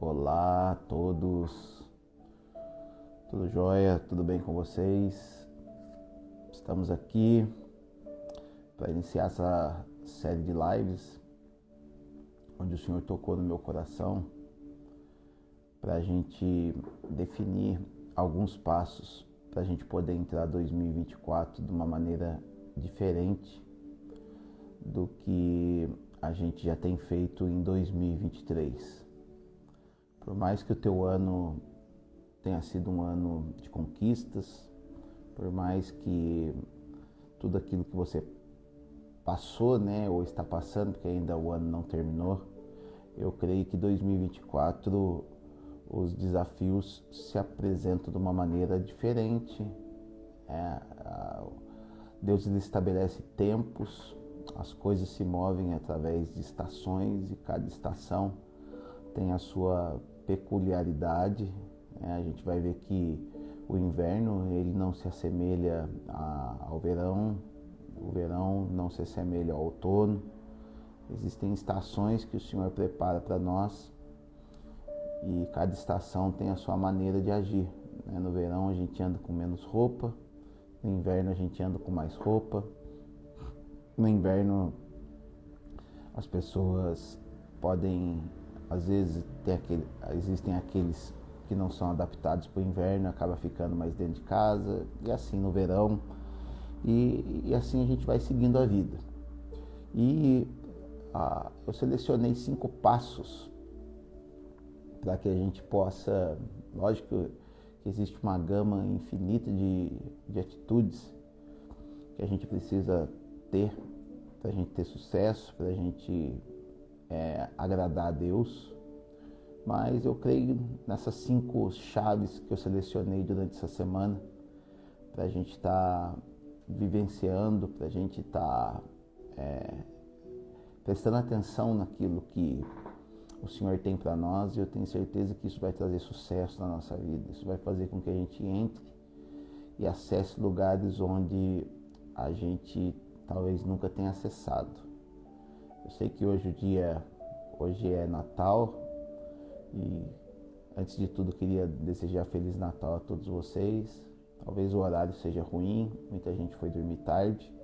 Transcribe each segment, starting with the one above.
Olá a todos, tudo jóia? Tudo bem com vocês? Estamos aqui para iniciar essa série de lives onde o Senhor tocou no meu coração para a gente definir alguns passos para a gente poder entrar 2024 de uma maneira diferente do que a gente já tem feito em 2023. Por mais que o teu ano tenha sido um ano de conquistas, por mais que tudo aquilo que você passou, ou está passando, porque ainda o ano não terminou, eu creio que 2024 os desafios se apresentam de uma maneira diferente. Deus estabelece tempos, as coisas se movem através de estações e cada estação tem a sua peculiaridade. A gente vai ver que o inverno ele não se assemelha ao verão, o verão não se assemelha ao outono. Existem estações que o Senhor prepara para nós e cada estação tem a sua maneira de agir. No verão a gente anda com menos roupa, no inverno a gente anda com mais roupa. No inverno as pessoas podem, às vezes existem aqueles que não são adaptados para o inverno, acaba ficando mais dentro de casa, e assim no verão, e assim a gente vai seguindo a vida. E eu selecionei 5 passos para que a gente possa, lógico que existe uma gama infinita de atitudes que a gente precisa ter para a gente ter sucesso, para a gente agradar a Deus. Mas eu creio nessas 5 chaves que eu selecionei durante essa semana para a gente estar vivenciando, para a gente estar prestando atenção naquilo que o Senhor tem para nós, e eu tenho certeza que isso vai trazer sucesso na nossa vida. Isso vai fazer com que a gente entre e acesse lugares onde a gente talvez nunca tenha acessado. Eu sei que hoje é Natal, e antes de tudo queria desejar Feliz Natal a todos vocês. Talvez o horário seja ruim, muita gente foi dormir tarde,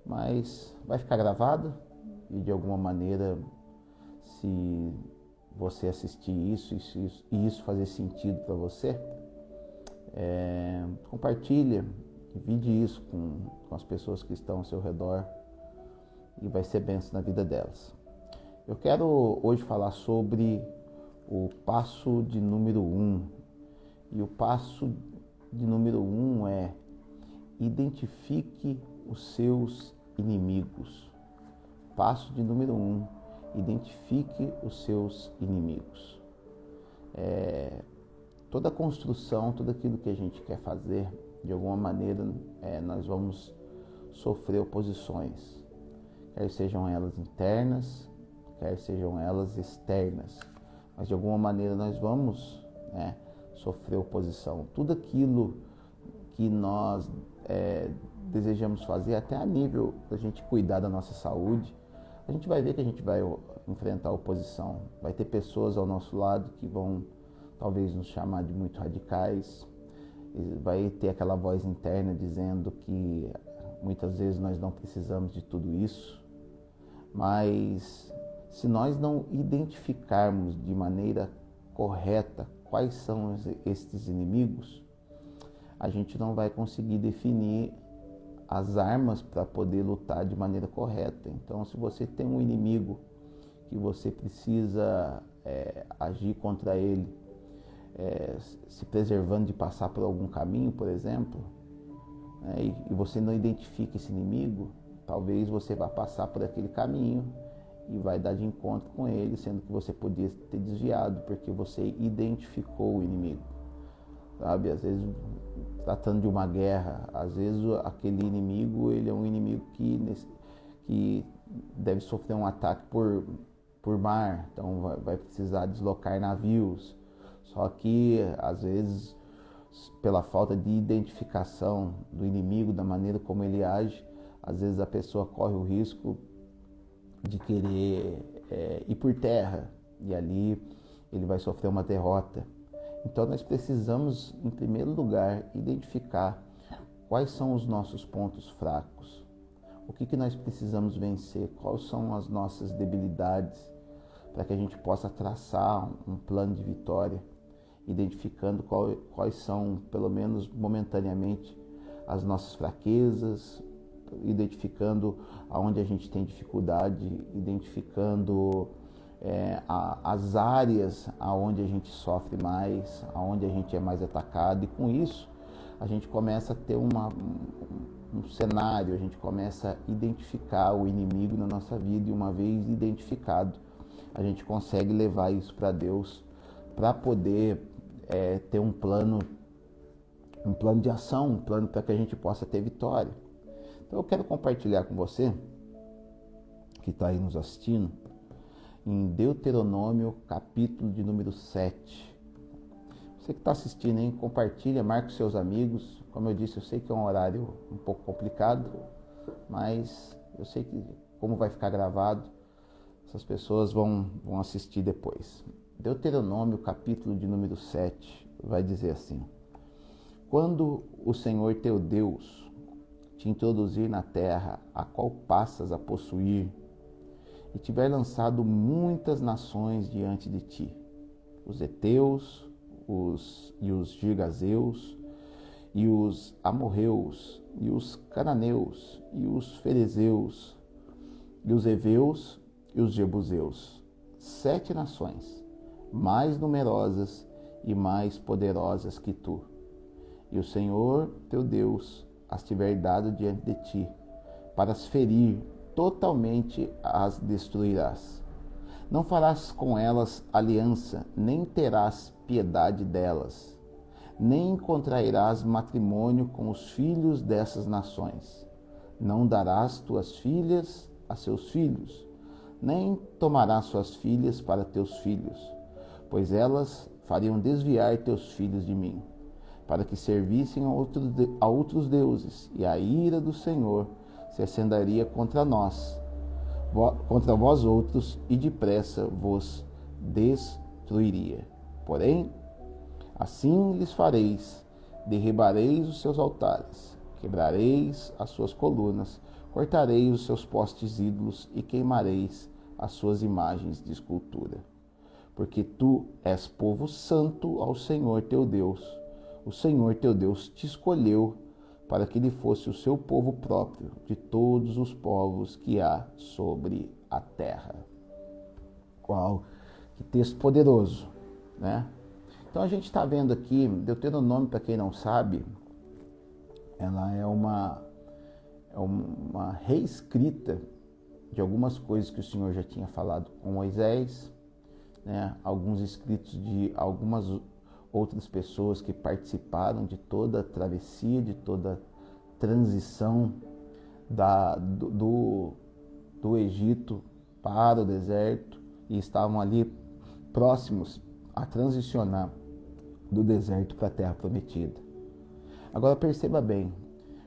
mas vai ficar gravado, e de alguma maneira, se você assistir isso e isso fazer sentido para você, compartilha, divide isso com as pessoas que estão ao seu redor, e vai ser bênção na vida delas. Eu quero hoje falar sobre o passo de número 1. E o passo de número 1 é: identifique os seus inimigos. Passo de número 1: identifique os seus inimigos. Toda construção, tudo aquilo que a gente quer fazer, de alguma maneira nós vamos sofrer oposições, quer sejam elas internas, quer sejam elas externas, mas de alguma maneira nós vamos sofrer oposição. Tudo aquilo que nós desejamos fazer, até a nível da gente cuidar da nossa saúde, a gente vai ver que a gente vai enfrentar oposição. Vai ter pessoas ao nosso lado que vão talvez nos chamar de muito radicais, vai ter aquela voz interna dizendo que muitas vezes nós não precisamos de tudo isso, mas se nós não identificarmos de maneira correta quais são estes inimigos, a gente não vai conseguir definir as armas para poder lutar de maneira correta. Então, se você tem um inimigo que você precisa agir contra ele, se preservando de passar por algum caminho, por exemplo, e você não identifica esse inimigo, talvez você vá passar por aquele caminho e vai dar de encontro com ele, sendo que você podia ter desviado, porque você identificou o inimigo. Sabe, às vezes, tratando de uma guerra, às vezes aquele inimigo, ele é um inimigo que deve sofrer um ataque por mar, então vai precisar deslocar navios. Só que, às vezes, pela falta de identificação do inimigo, da maneira como ele age, às vezes a pessoa corre o risco de querer ir por terra, e ali ele vai sofrer uma derrota. Então nós precisamos, em primeiro lugar, identificar quais são os nossos pontos fracos, o que nós precisamos vencer, quais são as nossas debilidades, para que a gente possa traçar um plano de vitória, identificando quais são, pelo menos momentaneamente, as nossas fraquezas, identificando aonde a gente tem dificuldade, identificando as áreas aonde a gente sofre mais, aonde a gente é mais atacado, e com isso a gente começa a ter um cenário, a gente começa a identificar o inimigo na nossa vida, e uma vez identificado, a gente consegue levar isso para Deus, para poder ter um plano de ação, um plano para que a gente possa ter vitória. Então eu quero compartilhar com você, que está aí nos assistindo, em Deuteronômio, capítulo de número 7. Você que está assistindo aí, compartilha, marca os seus amigos. Como eu disse, eu sei que é um horário um pouco complicado, mas eu sei que, como vai ficar gravado, essas pessoas vão assistir depois. Deuteronômio, capítulo de número 7, vai dizer assim: quando o Senhor teu Deus te introduzir na terra a qual passas a possuir, e tiver lançado muitas nações diante de ti, os heteus, os girgazeus, e os amorreus, e os cananeus, e os ferezeus, e os heveus, e os jebuseus, 7 nações, mais numerosas e mais poderosas que tu. E o Senhor teu Deus as tiver dado diante de ti, para as ferir, totalmente as destruirás. Não farás com elas aliança, nem terás piedade delas, nem contrairás matrimônio com os filhos dessas nações. Não darás tuas filhas a seus filhos, nem tomarás suas filhas para teus filhos, pois elas fariam desviar teus filhos de mim, para que servissem a outros deuses, e a ira do Senhor se acenderia contra nós, contra vós outros, e depressa vos destruiria. Porém, assim lhes fareis: derribareis os seus altares, quebrareis as suas colunas, cortareis os seus postes ídolos e queimareis as suas imagens de escultura. Porque tu és povo santo ao Senhor teu Deus. O Senhor teu Deus te escolheu para que ele fosse o seu povo próprio de todos os povos que há sobre a terra. Uau, que texto poderoso, né? Então a gente está vendo aqui, Deuteronômio, para quem não sabe, ela é uma reescrita de algumas coisas que o Senhor já tinha falado com Moisés, né? Alguns escritos de algumas outras pessoas que participaram de toda a travessia, de toda a transição do Egito para o deserto, e estavam ali próximos a transicionar do deserto para a terra prometida. Agora perceba bem,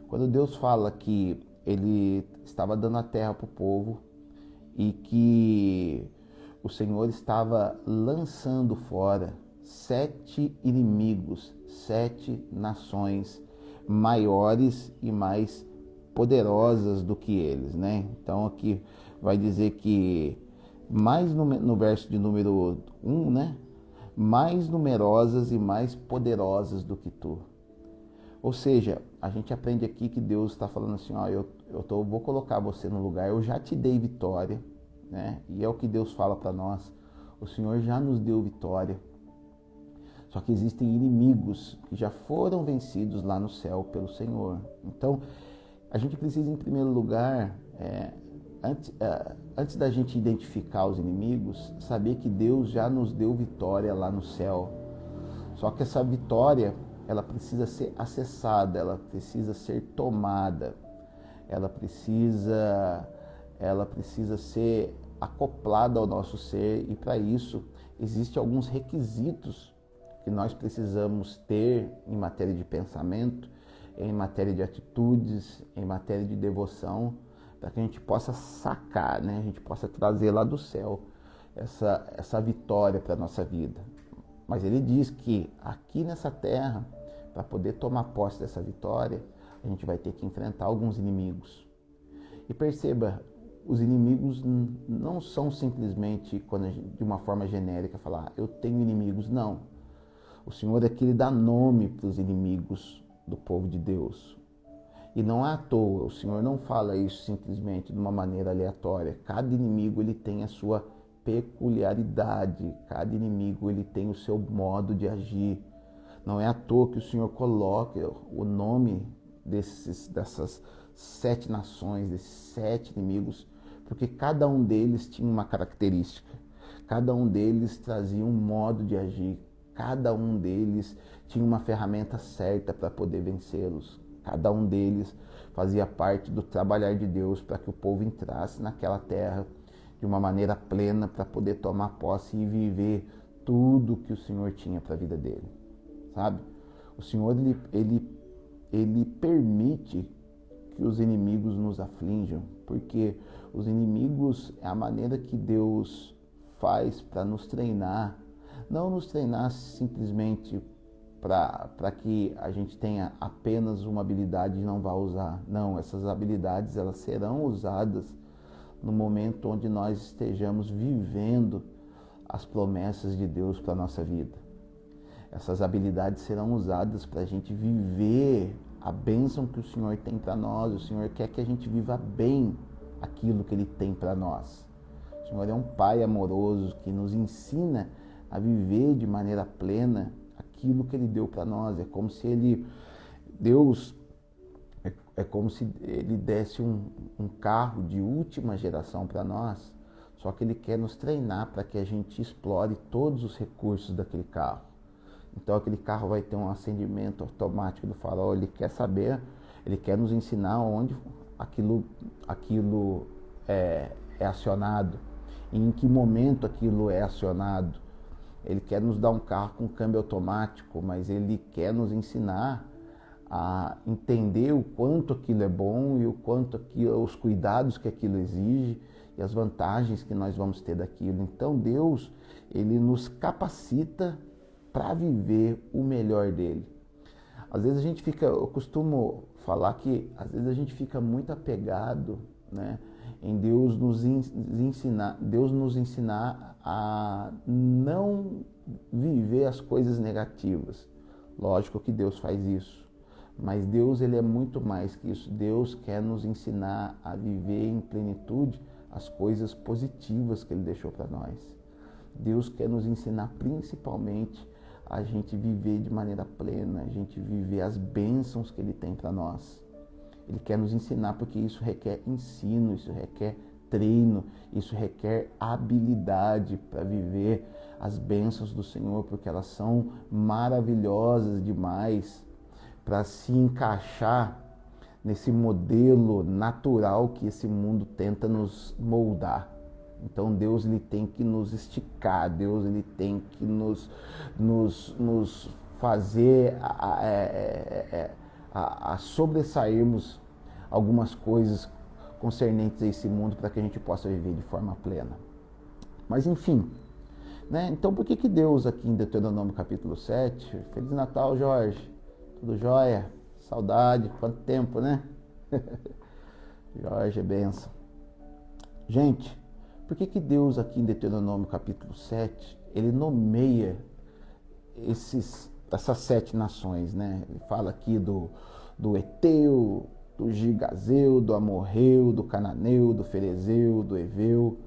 quando Deus fala que ele estava dando a terra para o povo e que o Senhor estava lançando fora 7 inimigos, 7 nações maiores e mais poderosas do que eles, né? Então aqui vai dizer que mais no verso de número 1, né? Mais numerosas e mais poderosas do que tu. Ou seja, a gente aprende aqui que Deus está falando assim, ó, vou colocar você no lugar, eu já te dei vitória, né? E é o que Deus fala para nós, o Senhor já nos deu vitória. Só que existem inimigos que já foram vencidos lá no céu pelo Senhor. Então, a gente precisa, em primeiro lugar, antes da gente identificar os inimigos, saber que Deus já nos deu vitória lá no céu. Só que essa vitória, ela precisa ser acessada, ela precisa ser tomada, ela precisa ser acoplada ao nosso ser, e para isso existem alguns requisitos que nós precisamos ter em matéria de pensamento, em matéria de atitudes, em matéria de devoção, para que a gente possa sacar, né? A gente possa trazer lá do céu essa vitória para a nossa vida. Mas ele diz que aqui nessa terra, para poder tomar posse dessa vitória, a gente vai ter que enfrentar alguns inimigos. E perceba, os inimigos não são simplesmente, de uma forma genérica, falar, eu tenho inimigos. Não. O Senhor é que ele dá nome para os inimigos do povo de Deus. E não é à toa, o Senhor não fala isso simplesmente de uma maneira aleatória. Cada inimigo ele tem a sua peculiaridade, cada inimigo ele tem o seu modo de agir. Não é à toa que o Senhor coloca o nome dessas 7 nações, desses 7 inimigos, porque cada um deles tinha uma característica, cada um deles trazia um modo de agir, cada um deles tinha uma ferramenta certa para poder vencê-los, cada um deles fazia parte do trabalhar de Deus para que o povo entrasse naquela terra de uma maneira plena para poder tomar posse e viver tudo que o Senhor tinha para a vida dele, sabe? O Senhor, ele permite que os inimigos nos aflinjam, porque os inimigos é a maneira que Deus faz para nos treinar, não nos treinar simplesmente para que a gente tenha apenas uma habilidade e não vá usar. Não, essas habilidades elas serão usadas no momento onde nós estejamos vivendo as promessas de Deus para a nossa vida. Essas habilidades serão usadas para a gente viver a bênção que o Senhor tem para nós. O Senhor quer que a gente viva bem aquilo que Ele tem para nós. O Senhor é um Pai amoroso que nos ensina a viver de maneira plena aquilo que Ele deu para nós. É como se Deus desse um carro de última geração para nós, só que Ele quer nos treinar para que a gente explore todos os recursos daquele carro. Então aquele carro vai ter um acendimento automático do farol, ele quer nos ensinar onde aquilo é acionado, e em que momento aquilo é acionado. Ele quer nos dar um carro com câmbio automático, mas ele quer nos ensinar a entender o quanto aquilo é bom e os cuidados que aquilo exige e as vantagens que nós vamos ter daquilo. Então Deus, ele nos capacita para viver o melhor dele. Às vezes eu costumo falar que às vezes a gente fica muito apegado, né, em Deus nos ensinar a não viver as coisas negativas. Lógico que Deus faz isso, mas Deus ele é muito mais que isso. Deus quer nos ensinar a viver em plenitude as coisas positivas que Ele deixou para nós. Deus quer nos ensinar principalmente a gente viver de maneira plena, a gente viver as bênçãos que Ele tem para nós. Ele quer nos ensinar porque isso requer ensino, isso requer treino, isso requer habilidade para viver as bênçãos do Senhor, porque elas são maravilhosas demais para se encaixar nesse modelo natural que esse mundo tenta nos moldar. Então Deus ele tem que nos esticar, Deus ele tem que nos fazer a sobressairmos algumas coisas concernentes a esse mundo para que a gente possa viver de forma plena. Mas enfim, né? Então por que Deus aqui em Deuteronômio capítulo 7, Feliz Natal, Jorge, tudo jóia? Saudade, quanto tempo, né? Jorge, é benção. Gente, por que Deus aqui em Deuteronômio capítulo 7, ele nomeia essas 7 nações, né? Ele fala aqui do Eteu, do Girgazeu, do Amorreu, do Cananeu, do Ferezeu, do Eveu,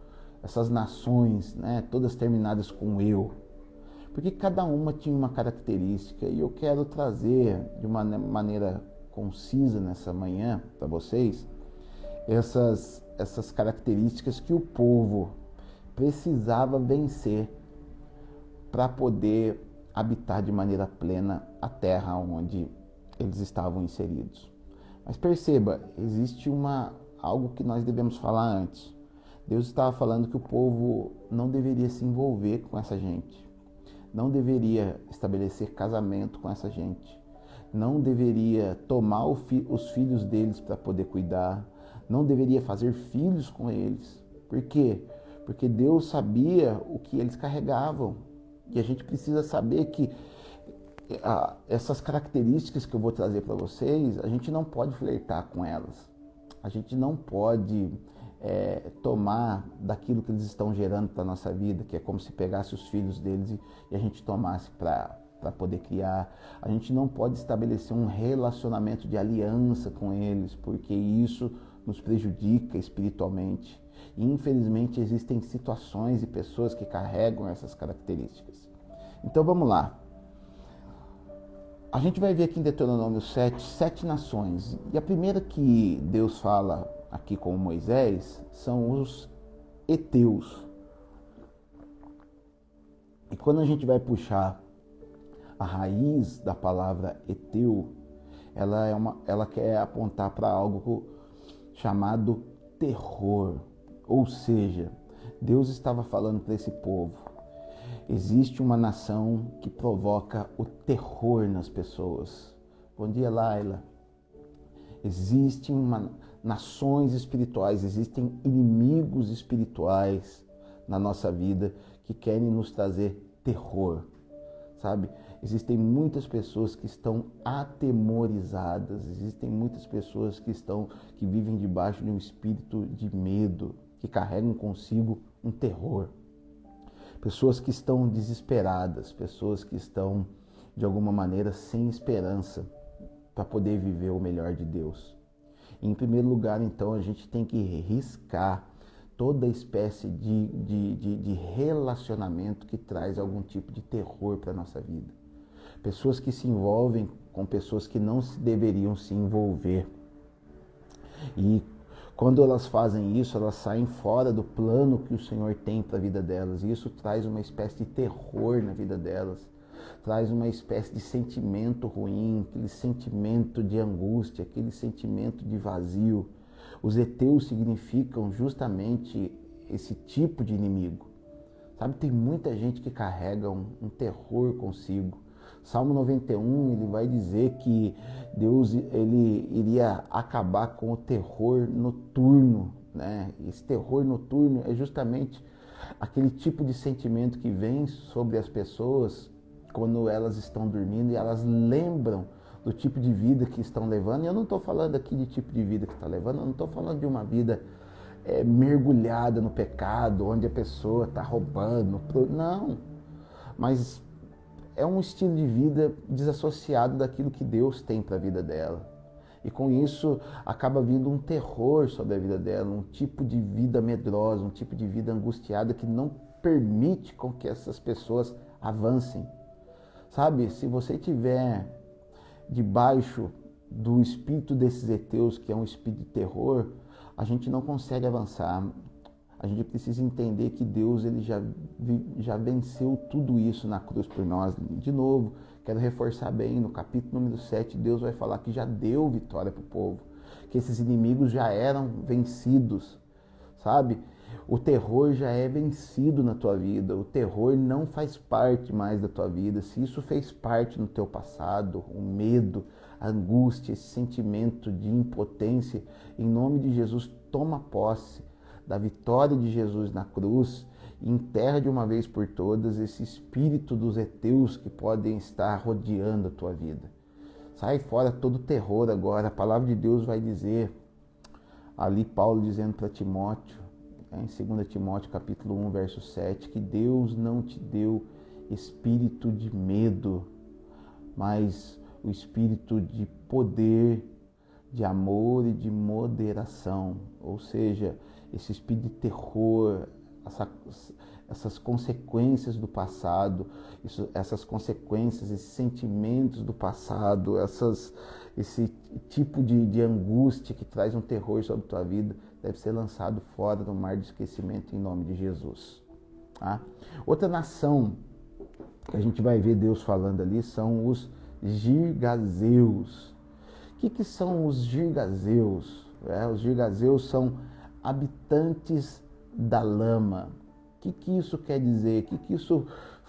essas nações, né? Todas terminadas com eu. Porque cada uma tinha uma característica e eu quero trazer de uma maneira concisa nessa manhã para vocês essas características que o povo precisava vencer para poder habitar de maneira plena a terra onde eles estavam inseridos. Mas perceba, existe algo que nós devemos falar antes. Deus estava falando que o povo não deveria se envolver com essa gente, não deveria estabelecer casamento com essa gente, não deveria tomar os filhos deles para poder cuidar, não deveria fazer filhos com eles. Por quê? porque Deus sabia o que eles carregavam. E a gente precisa saber que essas características que eu vou trazer para vocês, a gente não pode flertar com elas. A gente não pode tomar daquilo que eles estão gerando para a nossa vida, que é como se pegasse os filhos deles e a gente tomasse para poder criar. A gente não pode estabelecer um relacionamento de aliança com eles, porque isso nos prejudica espiritualmente. E infelizmente existem situações e pessoas que carregam essas características. Então vamos lá. A gente vai ver aqui em Deuteronômio 7 nações. E a primeira que Deus fala aqui com Moisés são os heteus. E quando a gente vai puxar a raiz da palavra heteu, ela quer apontar para algo chamado terror. Ou seja, Deus estava falando para esse povo: existe uma nação que provoca o terror nas pessoas. Bom dia, Laila. Existem nações espirituais, existem inimigos espirituais na nossa vida que querem nos trazer terror, sabe? Existem muitas pessoas que estão atemorizadas, existem muitas pessoas que vivem debaixo de um espírito de medo, que carregam consigo um terror. Pessoas que estão desesperadas, pessoas que estão, de alguma maneira, sem esperança para poder viver o melhor de Deus. Em primeiro lugar, então, a gente tem que riscar toda espécie de relacionamento que traz algum tipo de terror para a nossa vida. Pessoas que se envolvem com pessoas que não deveriam se envolver. E quando elas fazem isso, elas saem fora do plano que o Senhor tem para a vida delas. E isso traz uma espécie de terror na vida delas. Traz uma espécie de sentimento ruim, aquele sentimento de angústia, aquele sentimento de vazio. Os heteus significam justamente esse tipo de inimigo. Sabe, tem muita gente que carrega um terror consigo. Salmo 91, ele vai dizer que Deus ele iria acabar com o terror noturno, né? Esse terror noturno é justamente aquele tipo de sentimento que vem sobre as pessoas quando elas estão dormindo e elas lembram do tipo de vida que estão levando. E eu não estou falando aqui de tipo de vida que está levando, eu não estou falando de uma vida mergulhada no pecado, onde a pessoa está roubando, não, mas é um estilo de vida desassociado daquilo que Deus tem para a vida dela. E com isso acaba vindo um terror sobre a vida dela, um tipo de vida medrosa, um tipo de vida angustiada que não permite com que essas pessoas avancem. Sabe, se você estiver debaixo do espírito desses heteus, que é um espírito de terror, a gente não consegue avançar. A gente precisa entender que Deus ele já venceu tudo isso na cruz por nós. De novo, quero reforçar bem, no capítulo número 7, Deus vai falar que já deu vitória para o povo, que esses inimigos já eram vencidos, sabe? O terror já é vencido na tua vida, o terror não faz parte mais da tua vida. Se isso fez parte no teu passado, o medo, a angústia, esse sentimento de impotência, em nome de Jesus, toma posse da vitória de Jesus na cruz e enterra de uma vez por todas esse espírito dos heteus que podem estar rodeando a tua vida. Sai fora todo terror agora. A palavra de Deus vai dizer, ali Paulo dizendo para Timóteo, em 2 Timóteo capítulo 1, verso 7, que Deus não te deu espírito de medo, mas o espírito de poder, de amor e de moderação. Ou seja, esse espírito de terror, essas consequências do passado, essas consequências, esses sentimentos do passado, esse tipo de angústia que traz um terror sobre a tua vida, deve ser lançado fora do mar de esquecimento em nome de Jesus. Tá? Outra nação que a gente vai ver Deus falando ali são os girgazeus. O que são os girgazeus? Os girgazeus são habitantes da lama. O que isso quer dizer? O que isso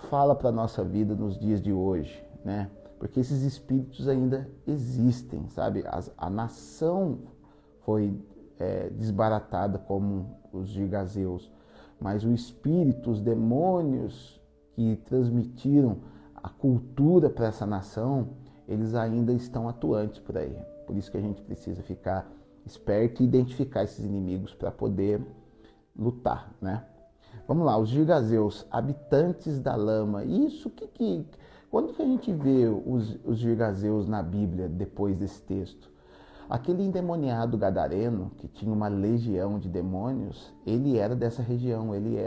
fala para a nossa vida nos dias de hoje, né? Porque esses espíritos ainda existem, sabe? A nação foi desbaratada como os girgazeus, mas o espírito, os demônios que transmitiram a cultura para essa nação, eles ainda estão atuantes por aí. Por isso que a gente precisa ficar esperto e identificar esses inimigos para poder lutar, né? Vamos lá, os Girgazeus, habitantes da lama. Isso quando que a gente vê os Girgazeus na Bíblia depois desse texto? Aquele endemoniado gadareno, que tinha uma legião de demônios, ele era dessa região, ele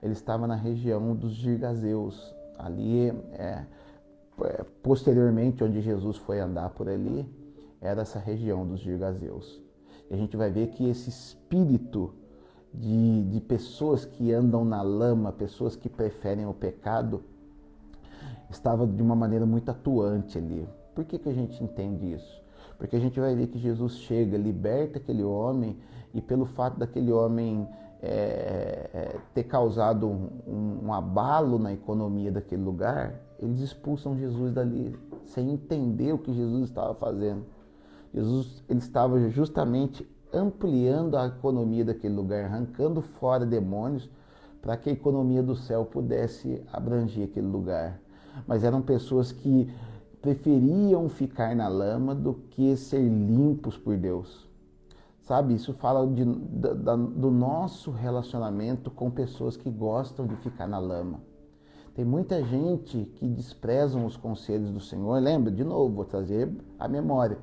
estava na região dos Girgazeus. Ali, posteriormente, onde Jesus foi andar por ali, era essa região dos Girgazeus. E a gente vai ver que esse espírito de pessoas que andam na lama, pessoas que preferem o pecado, estava de uma maneira muito atuante ali. Por que a gente entende isso? Porque a gente vai ver que Jesus chega, liberta aquele homem, e pelo fato daquele homem ter causado um abalo na economia daquele lugar, eles expulsam Jesus dali, sem entender o que Jesus estava fazendo. Ele estava justamente ampliando a economia daquele lugar, arrancando fora demônios, para que a economia do céu pudesse abranger aquele lugar. Mas eram pessoas que preferiam ficar na lama do que ser limpos por Deus. Sabe, isso fala do nosso relacionamento com pessoas que gostam de ficar na lama. Tem muita gente que desprezam os conselhos do Senhor. Lembra, de novo, vou trazer a memória.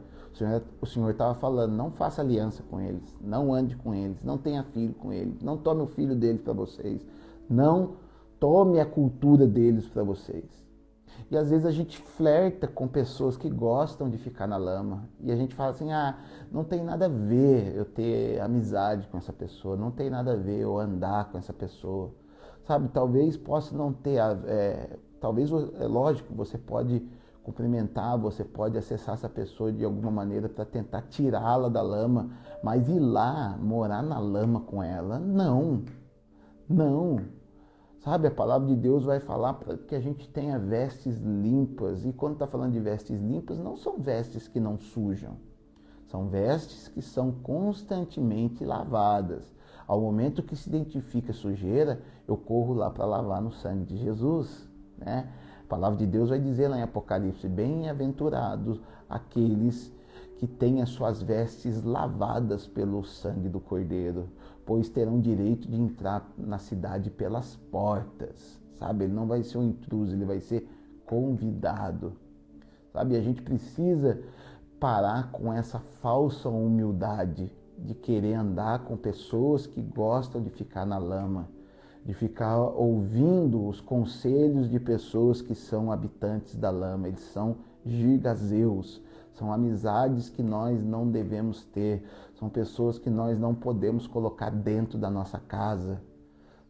O Senhor estava falando, não faça aliança com eles, não ande com eles, não tenha filho com eles, não tome o filho deles para vocês, não tome a cultura deles para vocês. E às vezes a gente flerta com pessoas que gostam de ficar na lama. E a gente fala assim, não tem nada a ver eu ter amizade com essa pessoa, não tem nada a ver eu andar com essa pessoa. Sabe, talvez possa não ter, talvez, é lógico, você pode cumprimentar, você pode acessar essa pessoa de alguma maneira para tentar tirá-la da lama, mas ir lá, morar na lama com ela, não. Sabe, a palavra de Deus vai falar para que a gente tenha vestes limpas. E quando está falando de vestes limpas, não são vestes que não sujam. São vestes que são constantemente lavadas. Ao momento que se identifica sujeira, eu corro lá para lavar no sangue de Jesus, né? A palavra de Deus vai dizer lá em Apocalipse, bem-aventurados aqueles que têm as suas vestes lavadas pelo sangue do Cordeiro, pois terão direito de entrar na cidade pelas portas, sabe? Ele não vai ser um intruso, ele vai ser convidado, sabe? A gente precisa parar com essa falsa humildade de querer andar com pessoas que gostam de ficar na lama, de ficar ouvindo os conselhos de pessoas que são habitantes da lama. Eles são Girgazeus, são amizades que nós não devemos ter, são pessoas que nós não podemos colocar dentro da nossa casa,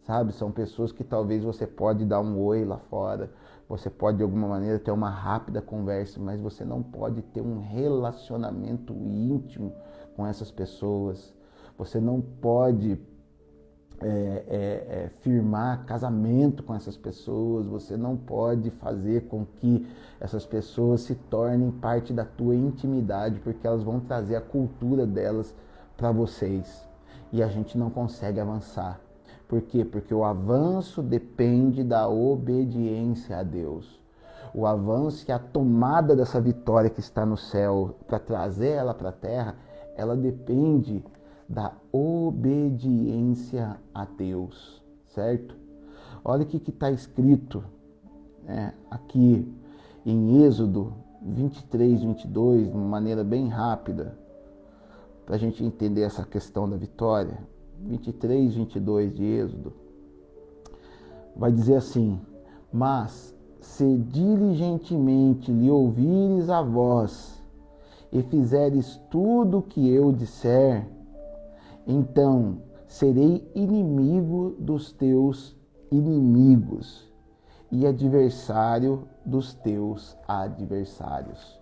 sabe? São pessoas que talvez você pode dar um oi lá fora, você pode de alguma maneira ter uma rápida conversa, mas você não pode ter um relacionamento íntimo com essas pessoas. Você não pode firmar casamento com essas pessoas, você não pode fazer com que essas pessoas se tornem parte da tua intimidade, porque elas vão trazer a cultura delas para vocês. E a gente não consegue avançar. Por quê? Porque o avanço depende da obediência a Deus. O avanço e a tomada dessa vitória que está no céu para trazer ela para a terra, ela depende da obediência a Deus, certo? Olha o que está escrito, né, aqui em Êxodo 23, 22, de uma maneira bem rápida, para a gente entender essa questão da vitória. 23, 22 de Êxodo, vai dizer assim: mas se diligentemente lhe ouvires a voz e fizeres tudo o que eu disser, então serei inimigo dos teus inimigos e adversário dos teus adversários.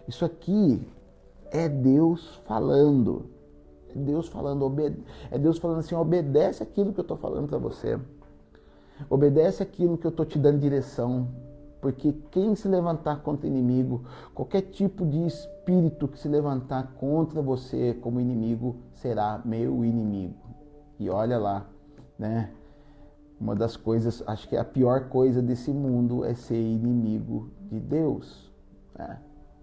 Isso aqui é Deus falando. É Deus falando assim, obedece aquilo que eu estou falando para você. Obedece aquilo que eu estou te dando direção. Porque quem se levantar contra o inimigo, qualquer tipo de espírito que se levantar contra você como inimigo, será meu inimigo. E olha lá, né? Uma das coisas, acho que a pior coisa desse mundo é ser inimigo de Deus, né?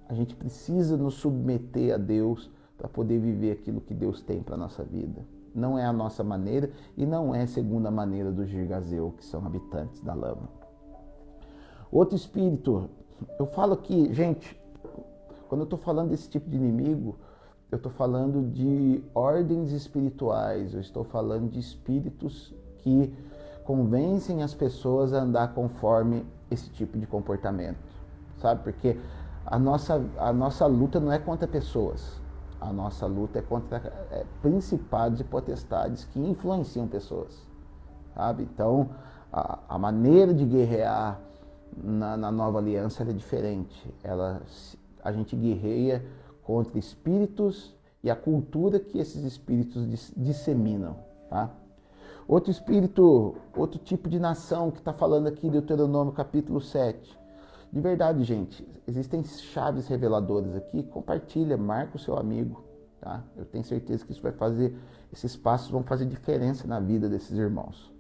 A gente precisa nos submeter a Deus para poder viver aquilo que Deus tem para a nossa vida. Não é a nossa maneira e não é segundo a maneira dos Girgazeu, que são habitantes da lama. Outro espírito, eu falo aqui, gente, quando eu estou falando desse tipo de inimigo, eu estou falando de ordens espirituais, eu estou falando de espíritos que convencem as pessoas a andar conforme esse tipo de comportamento, sabe? Porque a nossa luta não é contra pessoas, a nossa luta é contra principados e potestades que influenciam pessoas, sabe? Então, a maneira de guerrear na nova aliança é diferente. A gente guerreia contra espíritos e a cultura que esses espíritos disseminam, tá? Outro espírito, outro tipo de nação que está falando aqui em Deuteronômio capítulo 7. De verdade, gente, existem chaves reveladoras aqui. Compartilha, marca o seu amigo, tá? Eu tenho certeza que isso vai fazer, esses passos vão fazer diferença na vida desses irmãos.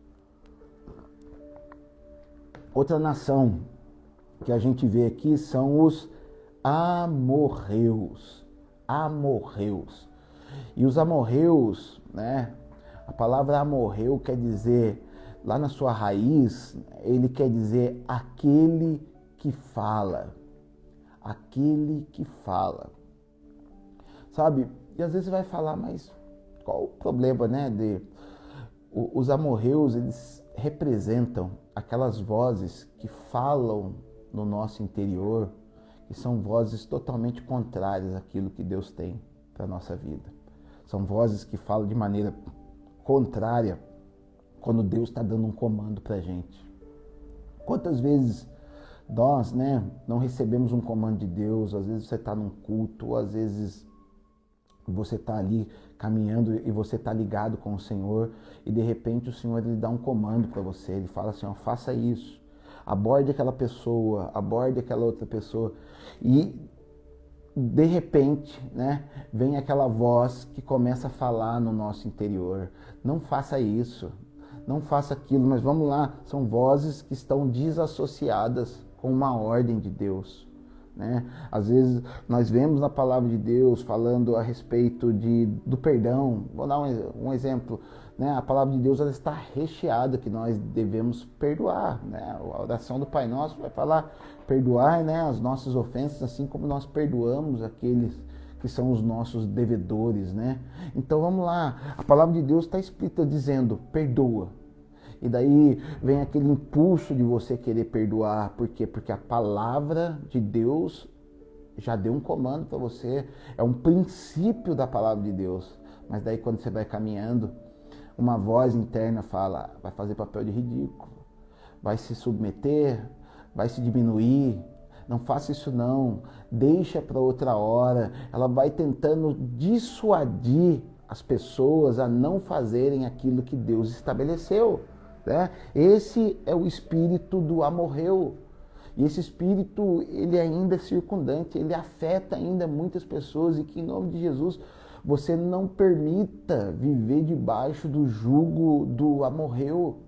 Outra nação que a gente vê aqui são os amorreus. Amorreus. E os amorreus, né? A palavra amorreu quer dizer, lá na sua raiz, ele quer dizer aquele que fala. Aquele que fala. Sabe? E às vezes você vai falar, mas qual o problema, né? Os amorreus, eles representam aquelas vozes que falam no nosso interior, que são vozes totalmente contrárias àquilo que Deus tem para a nossa vida. São vozes que falam de maneira contrária quando Deus está dando um comando para a gente. Quantas vezes nós, né, não recebemos um comando de Deus? Às vezes você está num culto, ou às vezes você está ali caminhando e você está ligado com o Senhor e de repente o Senhor ele dá um comando para você, ele fala assim, ó, faça isso, aborde aquela pessoa, aborde aquela outra pessoa e de repente, né, vem aquela voz que começa a falar no nosso interior, não faça isso, não faça aquilo, mas vamos lá, são vozes que estão desassociadas com uma ordem de Deus, né? Às vezes nós vemos na palavra de Deus falando a respeito do perdão. Vou dar um exemplo, né? A palavra de Deus ela está recheada que nós devemos perdoar, né? A oração do Pai Nosso vai falar perdoar, né, as nossas ofensas, assim como nós perdoamos aqueles que são os nossos devedores, né? Então vamos lá, a palavra de Deus está escrita dizendo perdoa. E daí vem aquele impulso de você querer perdoar. Por quê? Porque a palavra de Deus já deu um comando para você. É um princípio da palavra de Deus. Mas daí quando você vai caminhando, uma voz interna fala, vai fazer papel de ridículo. Vai se submeter, vai se diminuir. Não faça isso não. Deixa para outra hora. Ela vai tentando dissuadir as pessoas a não fazerem aquilo que Deus estabeleceu. Né? Esse é o espírito do amorreu. E esse espírito, ele ainda é circundante, ele afeta ainda muitas pessoas e que em nome de Jesus você não permita viver debaixo do jugo do amorreu.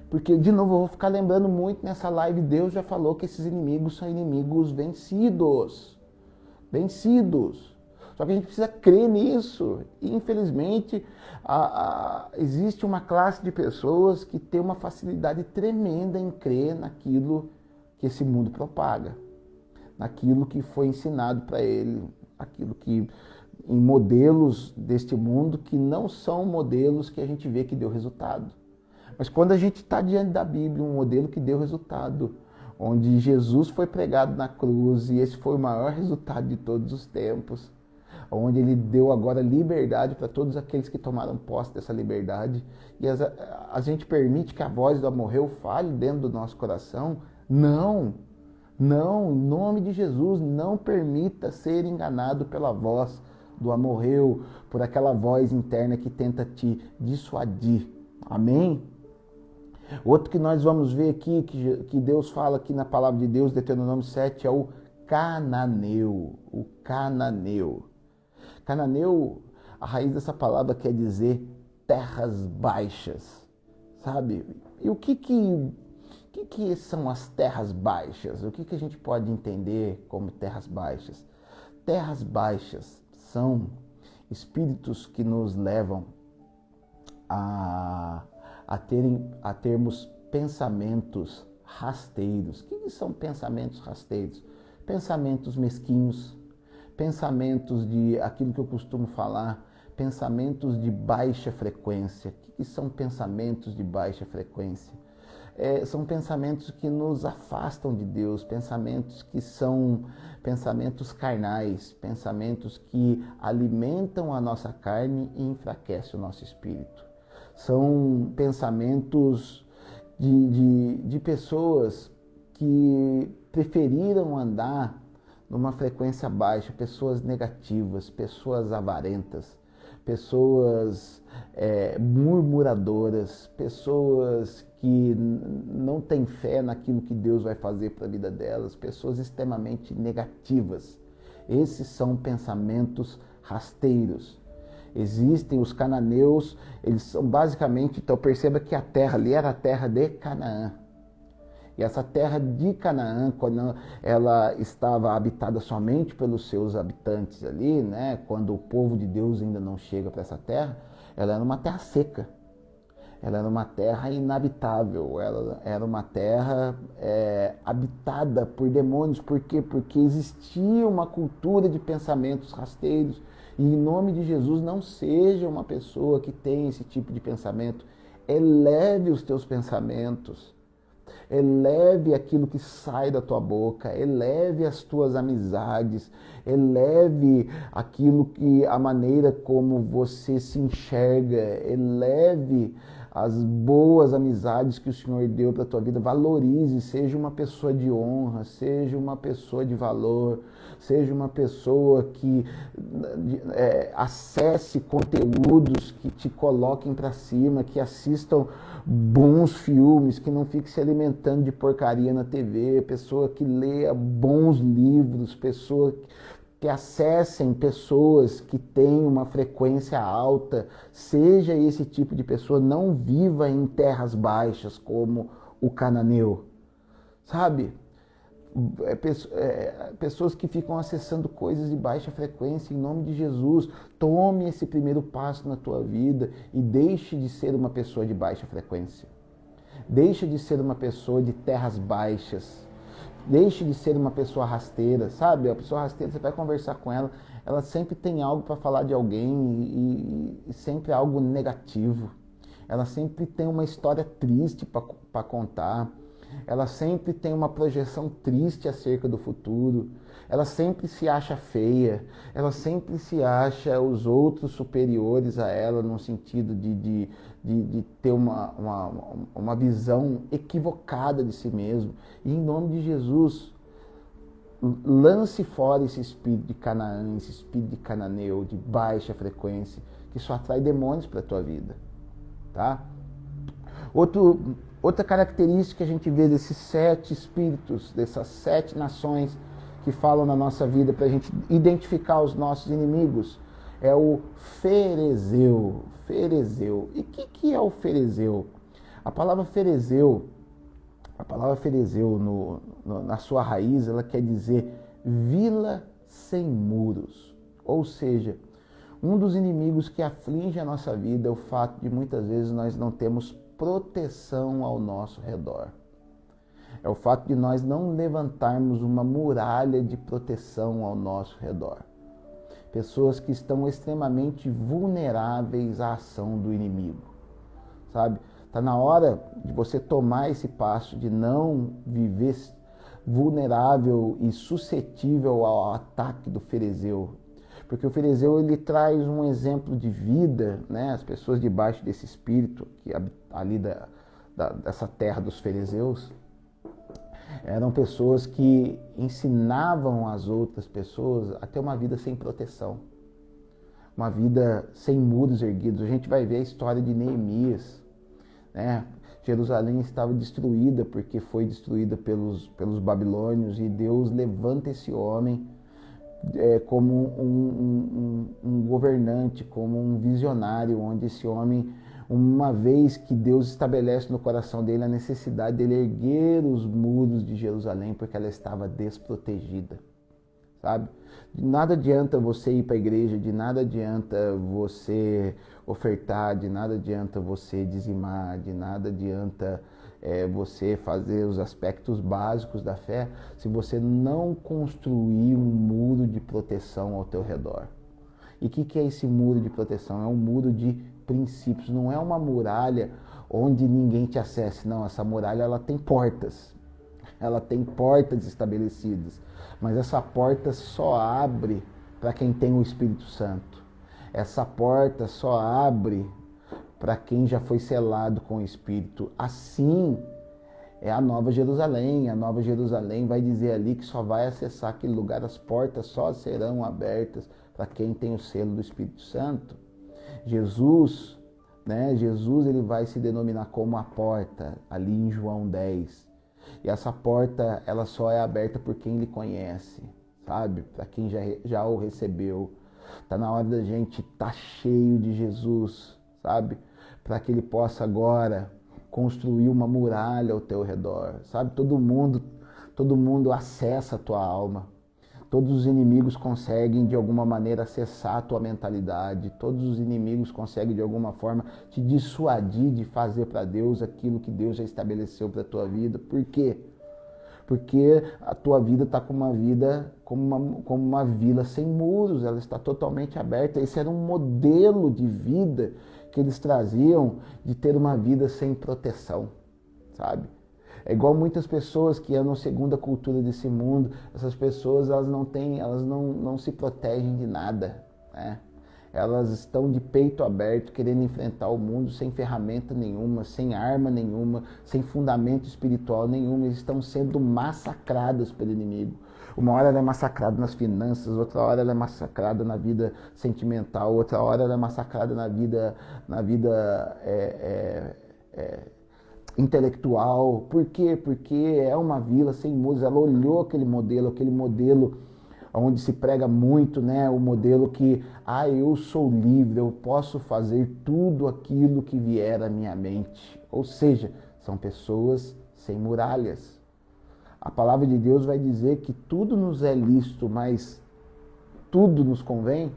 Porque, de novo, eu vou ficar lembrando muito nessa live, Deus já falou que esses inimigos são inimigos vencidos. Vencidos. Só que a gente precisa crer nisso. E, infelizmente, existe uma classe de pessoas que tem uma facilidade tremenda em crer naquilo que esse mundo propaga. Naquilo que foi ensinado para ele. Aquilo que, em modelos deste mundo que não são modelos que a gente vê que deu resultado. Mas quando a gente está diante da Bíblia, um modelo que deu resultado, onde Jesus foi pregado na cruz e esse foi o maior resultado de todos os tempos, onde ele deu agora liberdade para todos aqueles que tomaram posse dessa liberdade, e a gente permite que a voz do amorreu fale dentro do nosso coração? Não, não, em nome de Jesus, não permita ser enganado pela voz do amorreu, por aquela voz interna que tenta te dissuadir. Amém? Outro que nós vamos ver aqui, que Deus fala aqui na palavra de Deus, Deuteronômio 7, é o cananeu. O cananeu. Cananeu, a raiz dessa palavra quer dizer terras baixas, sabe? E o que são as terras baixas? O que a gente pode entender como terras baixas? Terras baixas são espíritos que nos levam a termos pensamentos rasteiros. O que são pensamentos rasteiros? Pensamentos mesquinhos, pensamentos de aquilo que eu costumo falar, pensamentos de baixa frequência. O que são pensamentos de baixa frequência? São pensamentos que nos afastam de Deus, pensamentos que são pensamentos carnais, pensamentos que alimentam a nossa carne e enfraquecem o nosso espírito. São pensamentos de pessoas que preferiram andar numa frequência baixa, pessoas negativas, pessoas avarentas, pessoas murmuradoras, pessoas que não têm fé naquilo que Deus vai fazer para a vida delas, pessoas extremamente negativas. Esses são pensamentos rasteiros. Existem os cananeus, eles são basicamente, então perceba que a terra ali era a terra de Canaã. E essa terra de Canaã, quando ela estava habitada somente pelos seus habitantes ali, né, quando o povo de Deus ainda não chega para essa terra, ela era uma terra seca. Ela era uma terra inabitável, ela era uma terra habitada por demônios. Por quê? Porque existia uma cultura de pensamentos rasteiros. E em nome de Jesus, não seja uma pessoa que tem esse tipo de pensamento. Eleve os teus pensamentos. Eleve aquilo que sai da tua boca, eleve as tuas amizades, eleve a maneira como você se enxerga, eleve as boas amizades que o Senhor deu para a tua vida, valorize, seja uma pessoa de honra, seja uma pessoa de valor, seja uma pessoa que acesse conteúdos que te coloquem para cima, que assistam bons filmes, que não fique se alimentando de porcaria na TV, pessoa que leia bons livros, pessoa que acessem pessoas que têm uma frequência alta, seja esse tipo de pessoa, não viva em terras baixas como o cananeu, sabe? Pessoas que ficam acessando coisas de baixa frequência. Em nome de Jesus, tome esse primeiro passo na tua vida e deixe de ser uma pessoa de baixa frequência. Deixe de ser uma pessoa de terras baixas. Deixe de ser uma pessoa rasteira, sabe? A pessoa rasteira, você vai conversar com ela, ela sempre tem algo para falar de alguém e sempre algo negativo. Ela sempre tem uma história triste para contar. Ela sempre tem uma projeção triste acerca do futuro. Ela sempre se acha feia. Ela sempre se acha os outros superiores a ela, no sentido de ter uma visão equivocada de si mesmo. E em nome de Jesus, lance fora esse espírito de Canaã, esse espírito de cananeu, de baixa frequência, que só atrai demônios para a tua vida. Tá? Outra característica que a gente vê desses 7 espíritos, dessas 7 nações que falam na nossa vida para a gente identificar os nossos inimigos, é o ferezeu. Ferezeu. E o que é o ferezeu? A palavra ferezeu na sua raiz, ela quer dizer vila sem muros. Ou seja, um dos inimigos que aflige a nossa vida é o fato de muitas vezes nós não temos proteção ao nosso redor. É o fato de nós não levantarmos uma muralha de proteção ao nosso redor. Pessoas que estão extremamente vulneráveis à ação do inimigo, sabe? Está na hora de você tomar esse passo de não viver vulnerável e suscetível ao ataque do ferezeu. Porque o ferezeu, ele traz um exemplo de vida, né? As pessoas debaixo desse espírito, que ali dessa terra dos ferezeus, eram pessoas que ensinavam as outras pessoas a ter uma vida sem proteção, uma vida sem muros erguidos. A gente vai ver a história de Neemias, né? Jerusalém estava destruída porque foi destruída pelos babilônios, e Deus levanta esse homem como um governante, como um visionário, onde esse homem uma vez que Deus estabelece no coração dele a necessidade dele erguer os muros de Jerusalém, porque ela estava desprotegida, sabe? De nada adianta você ir para a igreja, de nada adianta você ofertar, de nada adianta você dizimar, de nada adianta você fazer os aspectos básicos da fé, se você não construir um muro de proteção ao teu redor. E o que é esse muro de proteção? É um muro de princípios, não é uma muralha onde ninguém te acesse, não. Essa muralha ela tem portas, ela tem portas estabelecidas, mas essa porta só abre para quem tem o Espírito Santo. Essa porta só abre para quem já foi selado com o Espírito. Assim é a Nova Jerusalém. A Nova Jerusalém vai dizer ali que só vai acessar aquele lugar, as portas só serão abertas para quem tem o selo do Espírito Santo. Jesus, Jesus ele vai se denominar como a porta, ali em João 10. E essa porta, ela só é aberta por quem lhe conhece, sabe? Para quem já o recebeu. Tá na hora da gente estar cheio de Jesus, sabe? Para que ele possa agora construir uma muralha ao teu redor, sabe? Todo mundo acessa a tua alma. Todos os inimigos conseguem de alguma maneira acessar a tua mentalidade. Todos os inimigos conseguem de alguma forma te dissuadir de fazer para Deus aquilo que Deus já estabeleceu para a tua vida. Por quê? Porque a tua vida está como uma vila sem muros, ela está totalmente aberta. Esse era um modelo de vida que eles traziam, de ter uma vida sem proteção, sabe? É igual muitas pessoas que andam segundo a cultura desse mundo. Essas pessoas elas não se protegem de nada, né? Elas estão de peito aberto, querendo enfrentar o mundo sem ferramenta nenhuma, sem arma nenhuma, sem fundamento espiritual nenhum. Eles estão sendo massacradas pelo inimigo. Uma hora ela é massacrada nas finanças, outra hora ela é massacrada na vida sentimental, outra hora ela é massacrada na vida intelectual. Por quê? Porque é uma vila sem muros. Ela olhou aquele modelo onde se prega muito, né? O modelo que, eu sou livre, eu posso fazer tudo aquilo que vier à minha mente. Ou seja, são pessoas sem muralhas. A palavra de Deus vai dizer que tudo nos é lícito, mas tudo nos convém.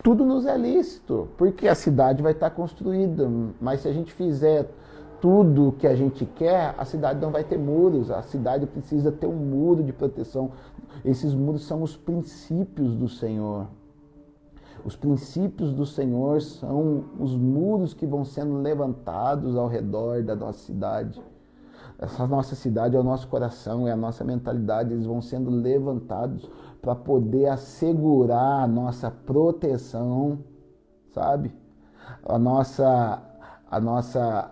Tudo nos é lícito, porque a cidade vai estar construída, mas se a gente fizer tudo que a gente quer, a cidade não vai ter muros. A cidade precisa ter um muro de proteção. Esses muros são os princípios do Senhor. Os princípios do Senhor são os muros que vão sendo levantados ao redor da nossa cidade. Essa nossa cidade é o nosso coração, é a nossa mentalidade. Eles vão sendo levantados para poder assegurar a nossa proteção, sabe? A nossa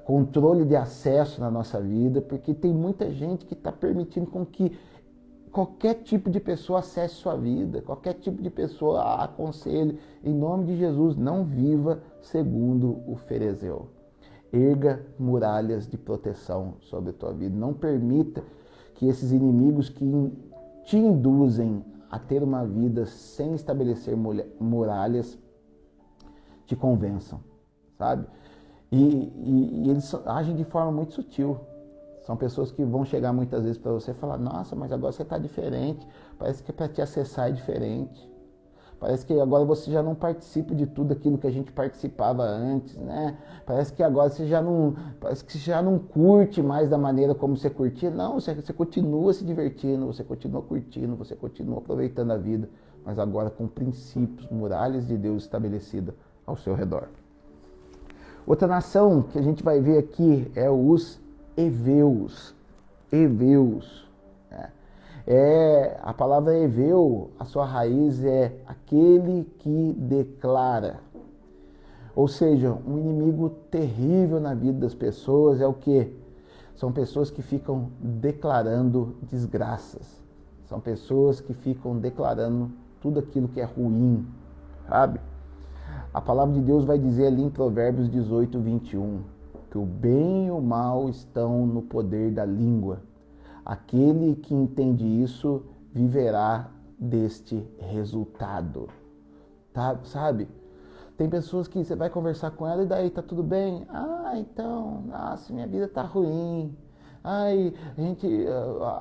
controle de acesso na nossa vida, porque tem muita gente que está permitindo com que qualquer tipo de pessoa acesse sua vida, qualquer tipo de pessoa aconselhe. Em nome de Jesus, não viva segundo o ferezeu. Erga muralhas de proteção sobre a tua vida. Não permita que esses inimigos que te induzem a ter uma vida sem estabelecer muralhas te convençam, sabe? E eles agem de forma muito sutil. São pessoas que vão chegar muitas vezes para você e falar: nossa, mas agora você está diferente. Parece que para te acessar é diferente. Parece que agora você já não participa de tudo aquilo que a gente participava antes, né? Parece que agora você já não curte mais da maneira como você curtia. Não, você continua se divertindo, você continua curtindo, você continua aproveitando a vida, mas agora com princípios, muralhas de Deus estabelecidas ao seu redor. Outra nação que a gente vai ver aqui é os heveus. Heveus. A palavra heveu, a sua raiz é aquele que declara. Ou seja, um inimigo terrível na vida das pessoas é o quê? São pessoas que ficam declarando desgraças. São pessoas que ficam declarando tudo aquilo que é ruim, sabe? A palavra de Deus vai dizer ali em Provérbios 18, 21, que o bem e o mal estão no poder da língua. Aquele que entende isso viverá deste resultado. Tá? Sabe? Tem pessoas que você vai conversar com ela e daí tá tudo bem? Ah, então, nossa, minha vida tá ruim. Ai,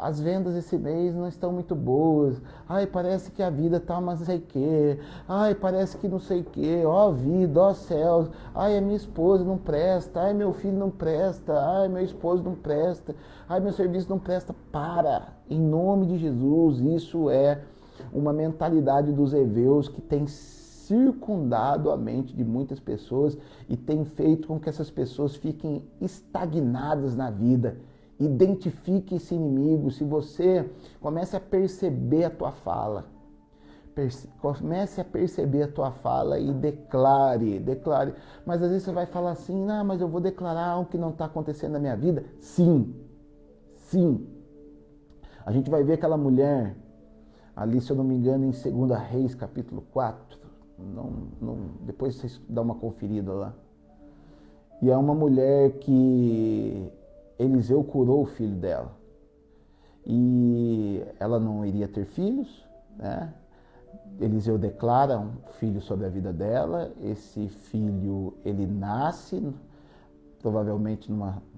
as vendas esse mês não estão muito boas. Ai, parece que a vida tá mas não sei o quê. Ai, parece que não sei o quê. Ó vida, ó céus. Ai, a minha esposa não presta. Ai, meu filho não presta. Ai, meu esposo não presta. Ai, meu serviço não presta. Para, em nome de Jesus. Isso é uma mentalidade dos heveus que tem circundado a mente de muitas pessoas e tem feito com que essas pessoas fiquem estagnadas na vida. Identifique esse inimigo. Se você comece a perceber a tua fala, comece a perceber a tua fala e declare. Mas às vezes você vai falar assim, não, mas eu vou declarar algo que não está acontecendo na minha vida. Sim. A gente vai ver aquela mulher ali, se eu não me engano, em 2 Reis, capítulo 4. Depois vocês dão uma conferida lá. E é uma mulher que Eliseu curou o filho dela. E ela não iria ter filhos, né? Eliseu declara um filho sobre a vida dela. Esse filho, ele nasce, provavelmente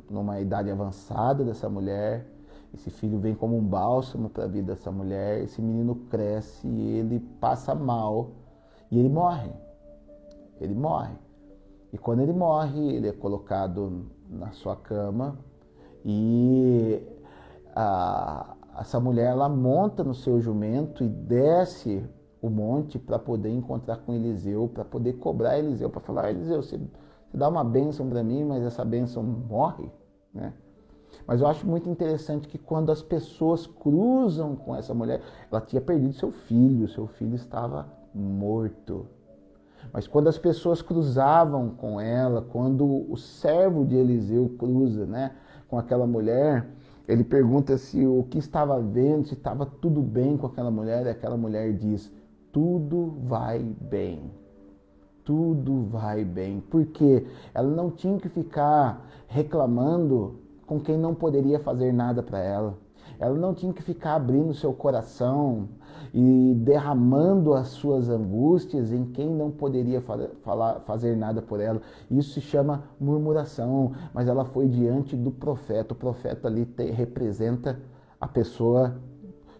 numa idade avançada dessa mulher. Esse filho vem como um bálsamo para a vida dessa mulher. Esse menino cresce e ele passa mal. E ele morre. E quando ele morre, ele é colocado na sua cama e essa mulher, ela monta no seu jumento e desce o monte para poder encontrar com Eliseu, para poder cobrar Eliseu, para falar, Eliseu, você dá uma bênção para mim, mas essa bênção morre, né? Mas eu acho muito interessante que quando as pessoas cruzam com essa mulher, ela tinha perdido seu filho estava morto. Mas quando as pessoas cruzavam com ela, quando o servo de Eliseu cruza, né, com aquela mulher, ele pergunta se o que estava vendo, se estava tudo bem com aquela mulher, e aquela mulher diz, tudo vai bem. Tudo vai bem. Porque ela não tinha que ficar reclamando com quem não poderia fazer nada para ela. Ela não tinha que ficar abrindo seu coração e derramando as suas angústias em quem não poderia fazer nada por ela. Isso se chama murmuração, mas ela foi diante do profeta. O profeta ali representa a pessoa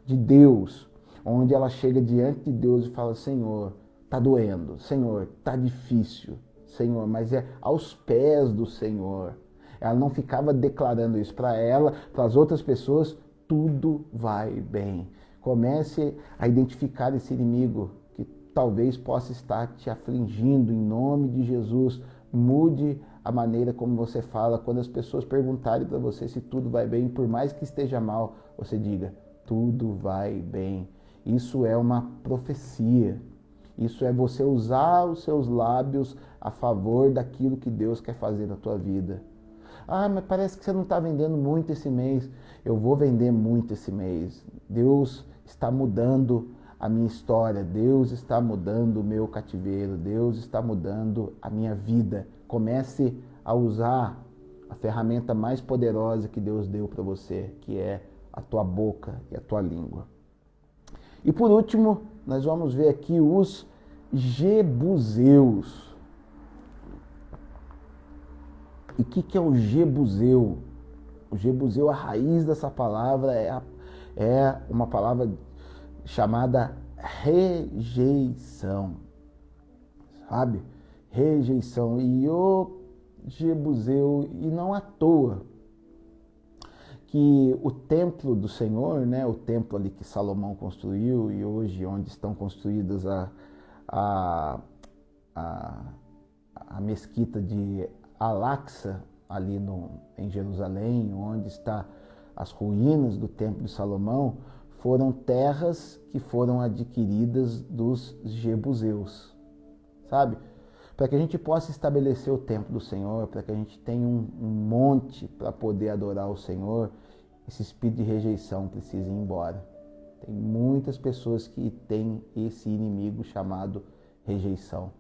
de Deus, onde ela chega diante de Deus e fala, Senhor, tá doendo, Senhor, tá difícil, Senhor, mas é aos pés do Senhor. Ela não ficava declarando isso para ela, para as outras pessoas, tudo vai bem. Comece a identificar esse inimigo que talvez possa estar te afligindo em nome de Jesus. Mude a maneira como você fala. Quando as pessoas perguntarem para você se tudo vai bem, por mais que esteja mal, você diga, tudo vai bem. Isso é uma profecia. Isso é você usar os seus lábios a favor daquilo que Deus quer fazer na tua vida. Ah, mas parece que você não está vendendo muito esse mês. Eu vou vender muito esse mês. Deus está mudando a minha história. Deus está mudando o meu cativeiro. Deus está mudando a minha vida. Comece a usar a ferramenta mais poderosa que Deus deu para você, que é a tua boca e a tua língua. E por último, nós vamos ver aqui os jebuseus. E o que é o jebuseu? O jebuseu, a raiz dessa palavra é uma palavra chamada rejeição. Sabe? Rejeição. E o jebuseu, e não à toa que o templo do Senhor, né, o templo ali que Salomão construiu e hoje onde estão construídas a mesquita de Al-Aqsa, ali em Jerusalém, onde está as ruínas do templo de Salomão, foram terras que foram adquiridas dos jebuseus, sabe? Para que a gente possa estabelecer o templo do Senhor, para que a gente tenha um monte para poder adorar o Senhor, esse espírito de rejeição precisa ir embora. Tem muitas pessoas que têm esse inimigo chamado rejeição.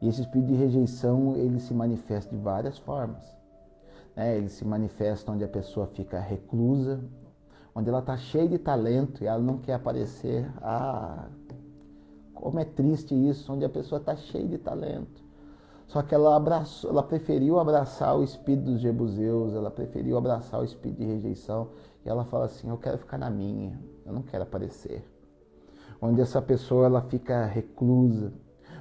E esse espírito de rejeição, ele se manifesta de várias formas. Ele se manifesta onde a pessoa fica reclusa, onde ela está cheia de talento e ela não quer aparecer. Como é triste isso, onde a pessoa está cheia de talento. Só que ela preferiu abraçar o espírito dos jebuseus, ela preferiu abraçar o espírito de rejeição. E ela fala assim, eu quero ficar na minha, eu não quero aparecer. Onde essa pessoa ela fica reclusa,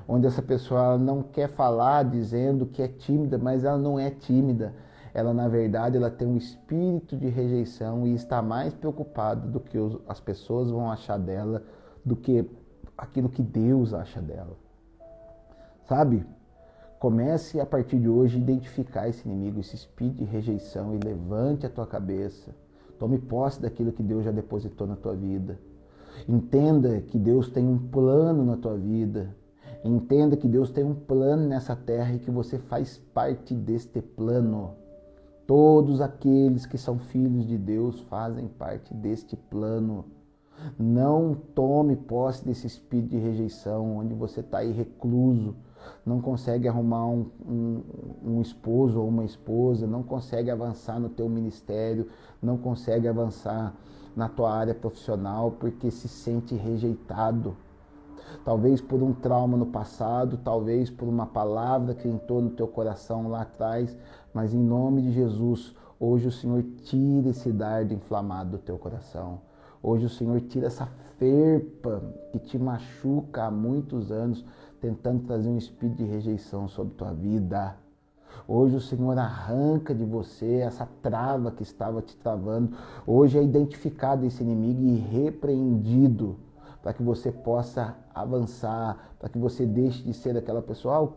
onde essa pessoa ela não quer falar dizendo que é tímida, mas ela não é tímida. Ela, na verdade, ela tem um espírito de rejeição e está mais preocupada do que as pessoas vão achar dela, do que aquilo que Deus acha dela. Sabe? Comece a partir de hoje a identificar esse inimigo, esse espírito de rejeição e levante a tua cabeça. Tome posse daquilo que Deus já depositou na tua vida. Entenda que Deus tem um plano na tua vida. Entenda que Deus tem um plano nessa terra e que você faz parte deste plano. Todos aqueles que são filhos de Deus fazem parte deste plano. Não tome posse desse espírito de rejeição, onde você está aí recluso, não consegue arrumar um esposo ou uma esposa, não consegue avançar no teu ministério, não consegue avançar na tua área profissional porque se sente rejeitado. Talvez por um trauma no passado, talvez por uma palavra que entrou no teu coração lá atrás, mas em nome de Jesus, hoje o Senhor tira esse dardo inflamado do teu coração. Hoje o Senhor tira essa ferpa que te machuca há muitos anos, tentando trazer um espírito de rejeição sobre tua vida. Hoje o Senhor arranca de você essa trava que estava te travando. Hoje é identificado esse inimigo e repreendido, para que você possa avançar, para que você deixe de ser aquela pessoa,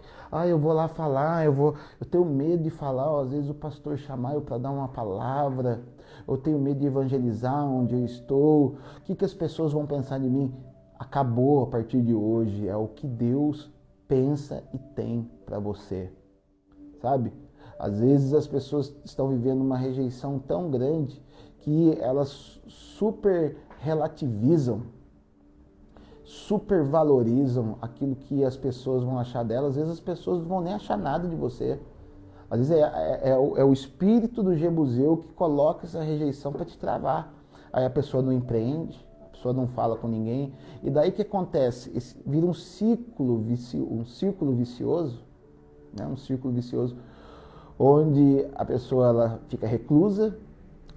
eu vou lá falar, eu tenho medo de falar, às vezes o pastor chamar eu para dar uma palavra, eu tenho medo de evangelizar onde eu estou, o que as pessoas vão pensar de mim? Acabou a partir de hoje, é o que Deus pensa e tem para você, sabe? Às vezes as pessoas estão vivendo uma rejeição tão grande que elas super relativizam, supervalorizam aquilo que as pessoas vão achar delas. Às vezes as pessoas não vão nem achar nada de você. Às vezes é o espírito do jebuseu que coloca essa rejeição para te travar. Aí a pessoa não empreende, a pessoa não fala com ninguém. E daí o que acontece? Vira um círculo vicioso, né? Um círculo vicioso, onde a pessoa ela fica reclusa.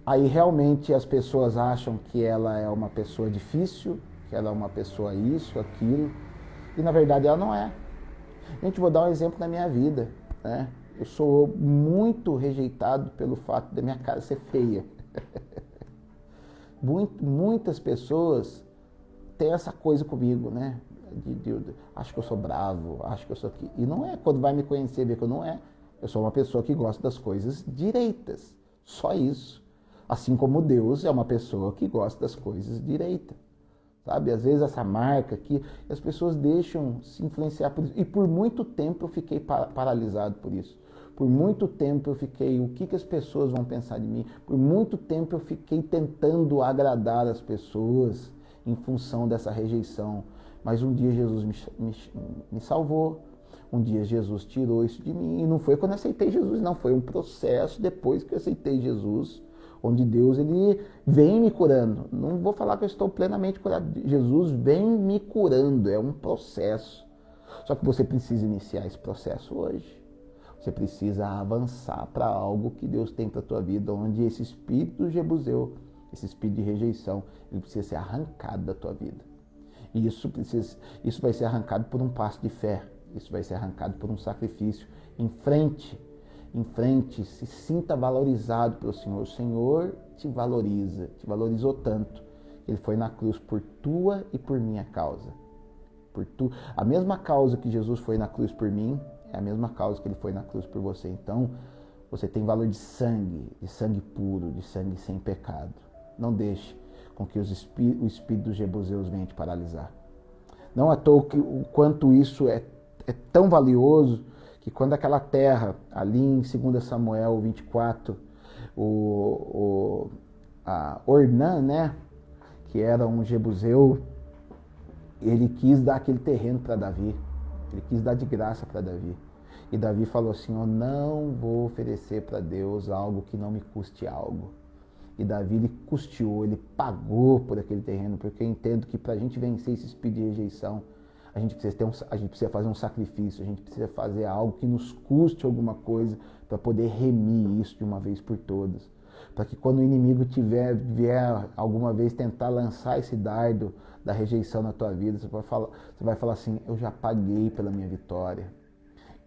Aí realmente as pessoas acham que ela é uma pessoa difícil, que ela é uma pessoa isso, aquilo, e na verdade ela não é. Gente, vou dar um exemplo da minha vida, né? Eu sou muito rejeitado pelo fato da minha cara ser feia. Muitas pessoas têm essa coisa comigo, né? Acho que eu sou bravo, acho que eu sou aqui. E não é, quando vai me conhecer, ver que eu não é. Eu sou uma pessoa que gosta das coisas direitas, só isso. Assim como Deus é uma pessoa que gosta das coisas direitas. Sabe, às vezes essa marca aqui, as pessoas deixam se influenciar por isso. E por muito tempo eu fiquei paralisado por isso. Por muito tempo eu fiquei, o que as pessoas vão pensar de mim? Por muito tempo eu fiquei tentando agradar as pessoas em função dessa rejeição. Mas um dia Jesus me salvou. Um dia Jesus tirou isso de mim. E não foi quando eu aceitei Jesus, não. Foi um processo depois que eu aceitei Jesus, onde Deus ele vem me curando. Não vou falar que eu estou plenamente curado. Jesus vem me curando, é um processo. Só que você precisa iniciar esse processo hoje. Você precisa avançar para algo que Deus tem para a tua vida, onde esse espírito jebuseu, esse espírito de rejeição, ele precisa ser arrancado da tua vida. E isso vai ser arrancado por um passo de fé. Isso vai ser arrancado por um sacrifício. Em frente, se sinta valorizado pelo Senhor. O Senhor te valoriza, te valorizou tanto. Ele foi na cruz por tua e por minha causa. A mesma causa que Jesus foi na cruz por mim, é a mesma causa que ele foi na cruz por você. Então, você tem valor de sangue puro, de sangue sem pecado. Não deixe com que o espírito dos jebuseus venha te paralisar. Não é à toa o quanto isso é tão valioso, que quando aquela terra, ali em 2 Samuel 24, Ornã, né, que era um jebuseu, ele quis dar aquele terreno para Davi, ele quis dar de graça para Davi. E Davi falou assim, eu não vou oferecer para Deus algo que não me custe algo. E Davi, ele custeou, ele pagou por aquele terreno, porque eu entendo que para a gente vencer esse espírito de rejeição, a gente precisa fazer um sacrifício, a gente precisa fazer algo que nos custe alguma coisa para poder remir isso de uma vez por todas. Para que quando o inimigo vier alguma vez tentar lançar esse dardo da rejeição na tua vida, você vai falar assim: eu já paguei pela minha vitória.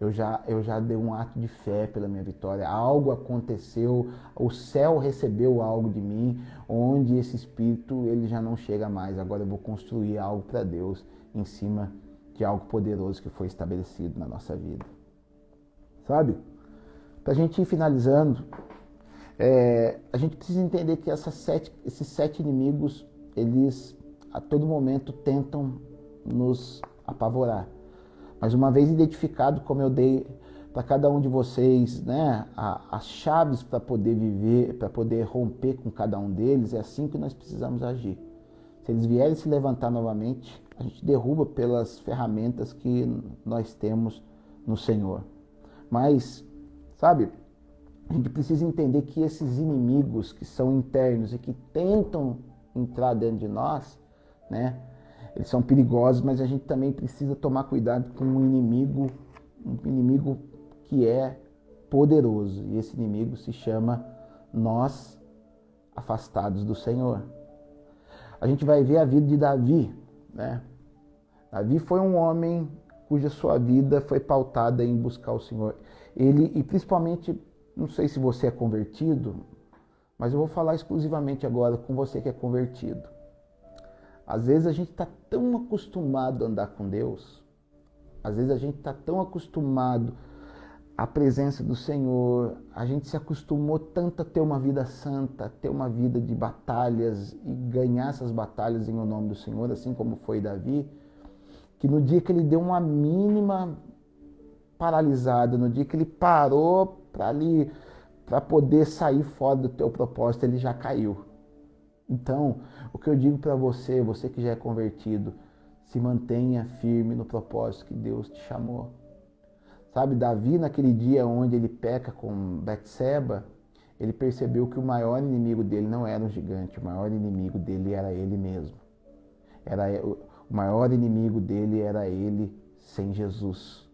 Eu já dei um ato de fé pela minha vitória. Algo aconteceu, o céu recebeu algo de mim, onde esse espírito ele já não chega mais. Agora eu vou construir algo para Deus em cima de algo poderoso que foi estabelecido na nossa vida. Sabe? Para a gente ir finalizando, a gente precisa entender que esses 7 inimigos, eles a todo momento tentam nos apavorar. Mas uma vez identificado, como eu dei para cada um de vocês, né, as chaves para poder viver, para poder romper com cada um deles, é assim que nós precisamos agir. Se eles vierem se levantar novamente, a gente derruba pelas ferramentas que nós temos no Senhor. Mas, sabe, a gente precisa entender que esses inimigos que são internos e que tentam entrar dentro de nós, né, eles são perigosos, mas a gente também precisa tomar cuidado com um inimigo que é poderoso. E esse inimigo se chama nós afastados do Senhor. A gente vai ver a vida de Davi, né? Davi foi um homem cuja sua vida foi pautada em buscar o Senhor. E principalmente, não sei se você é convertido, mas eu vou falar exclusivamente agora com você que é convertido. Às vezes a gente está tão acostumado a andar com Deus, às vezes a gente está tão acostumado à presença do Senhor, a gente se acostumou tanto a ter uma vida santa, a ter uma vida de batalhas e ganhar essas batalhas em nome do Senhor, assim como foi Davi, que no dia que ele deu uma mínima paralisada, no dia que ele parou para poder sair fora do teu propósito, ele já caiu. Então, o que eu digo para você, você que já é convertido, se mantenha firme no propósito que Deus te chamou. Sabe, Davi, naquele dia onde ele peca com Betseba, ele percebeu que o maior inimigo dele não era um gigante, o maior inimigo dele era ele mesmo. O maior inimigo dele era ele sem Jesus.